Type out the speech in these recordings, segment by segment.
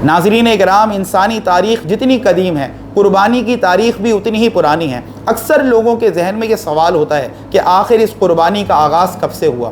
ناظرین اکرام، انسانی تاریخ جتنی قدیم ہے، قربانی کی تاریخ بھی اتنی ہی پرانی ہے۔ اکثر لوگوں کے ذہن میں یہ سوال ہوتا ہے کہ آخر اس قربانی کا آغاز کب سے ہوا؟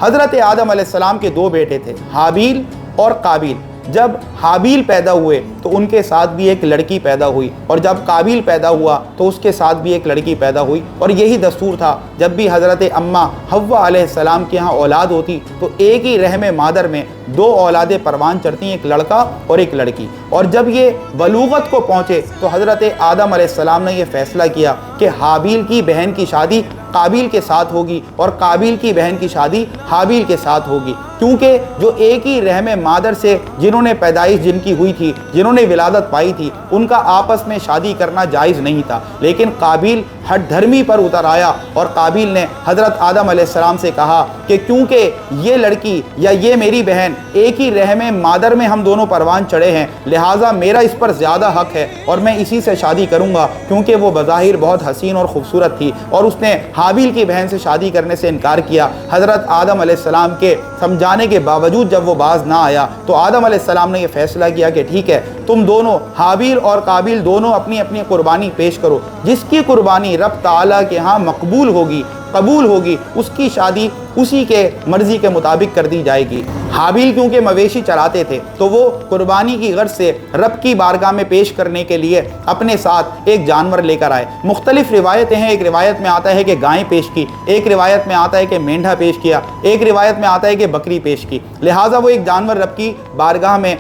حضرت آدم علیہ السلام کے دو بیٹے تھے، حابیل اور قابیل۔ جب حابیل پیدا ہوئے تو ان کے ساتھ بھی ایک لڑکی پیدا ہوئی، اور جب قابیل پیدا ہوا تو اس کے ساتھ بھی ایک لڑکی پیدا ہوئی۔ اور یہی دستور تھا، جب بھی حضرت اماں حوا علیہ السلام کے ہاں اولاد ہوتی تو ایک ہی رحم مادر میں دو اولادیں پروان چڑھتی، ایک لڑکا اور ایک لڑکی۔ اور جب یہ بلوغت کو پہنچے تو حضرت آدم علیہ السلام نے یہ فیصلہ کیا کہ حابیل کی بہن کی شادی قابیل کے ساتھ ہوگی اور قابیل کی بہن کی شادی حابیل کے ساتھ ہوگی، کیونکہ جو ایک ہی رحم مادر سے جنہوں نے پیدائش جن کی ہوئی تھی، جنہوں نے ولادت پائی تھی، ان کا آپس میں شادی کرنا جائز نہیں تھا۔ لیکن قابیل ہٹ دھرمی پر اتر آیا اور قابیل نے حضرت آدم علیہ السلام سے کہا کہ کیونکہ یہ لڑکی یا یہ میری بہن ایک ہی رحم مادر میں ہم دونوں پروان چڑھے ہیں، لہٰذا میرا اس پر زیادہ حق ہے اور میں اسی سے شادی کروں گا، کیونکہ وہ بظاہر بہت حسین اور خوبصورت تھی۔ اور اس نے حابیل کی بہن سے شادی کرنے سے انکار کیا۔ حضرت آدم علیہ السلام کے سمجھانے کے باوجود جب وہ باز نہ آیا تو آدم علیہ السلام نے یہ فیصلہ کیا کہ ٹھیک ہے، تم دونوں حابیل اور قابیل دونوں اپنی اپنی قربانی پیش کرو، جس کی قربانی رب تعالیٰ کے ہاں مقبول ہوگی، قبول ہوگی، اس کی شادی اسی کے مرضی کے مطابق کر دی جائے گی۔ حابیل کیونکہ مویشی چراتے تھے تو وہ قربانی کی غرض سے رب کی بارگاہ میں پیش کرنے کے لیے اپنے ساتھ ایک جانور لے کر آئے۔ مختلف روایتیں ہیں، ایک روایت میں آتا ہے کہ گائیں پیش کی، ایک روایت میں آتا ہے کہ مینڈھا پیش کیا، ایک روایت میں آتا ہے کہ بکری پیش کی۔ لہٰذا وہ ایک جانور رب کی بارگاہ میں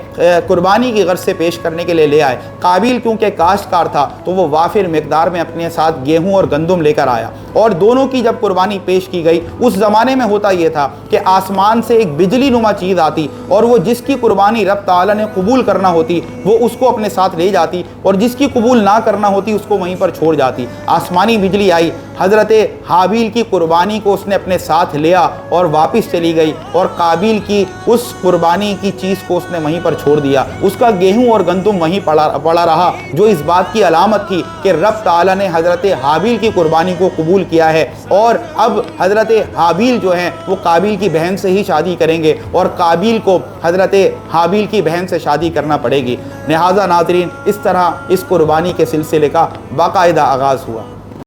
قربانی کی غرض سے پیش کرنے کے لیے لے آئے۔ قابیل کیونکہ کاشتکار تھا تو وہ وافر مقدار میں اپنے ساتھ گیہوں اور گندم لے کر آیا، اور دونوں کی جب قربانی پیش کی گئی، اس زمانے میں ہوتا یہ تھا کہ آسمان سے ایک بجلی نما چیز آتی اور وہ جس کی قربانی رب تعالیٰ نے قبول کرنا ہوتی وہ اس کو اپنے ساتھ لے جاتی، اور جس کی قبول نہ کرنا ہوتی اس کو وہیں پر چھوڑ جاتی۔ آسمانی بجلی آئی، حضرت حابیل کی قربانی کو اس نے اپنے ساتھ لیا اور واپس چلی گئی، اور قابیل کی اس قربانی کی چیز کو اس نے وہیں پر چھوڑ دیا۔ اس کا گیہوں اور گندم وہیں پڑا رہا، جو اس بات کی علامت تھی کہ رب تعالیٰ نے حضرت حابیل کی قربانی کو قبول کیا ہے، اور اب حضرت حابیل جو ہیں وہ قابیل کی بہن سے ہی شادی کریں گے، اور قابیل کو حضرت حابیل کی بہن سے شادی کرنا پڑے گی۔ لہٰذا ناظرین، اس طرح اس قربانی کے سلسلے کا باقاعدہ آغاز ہوا۔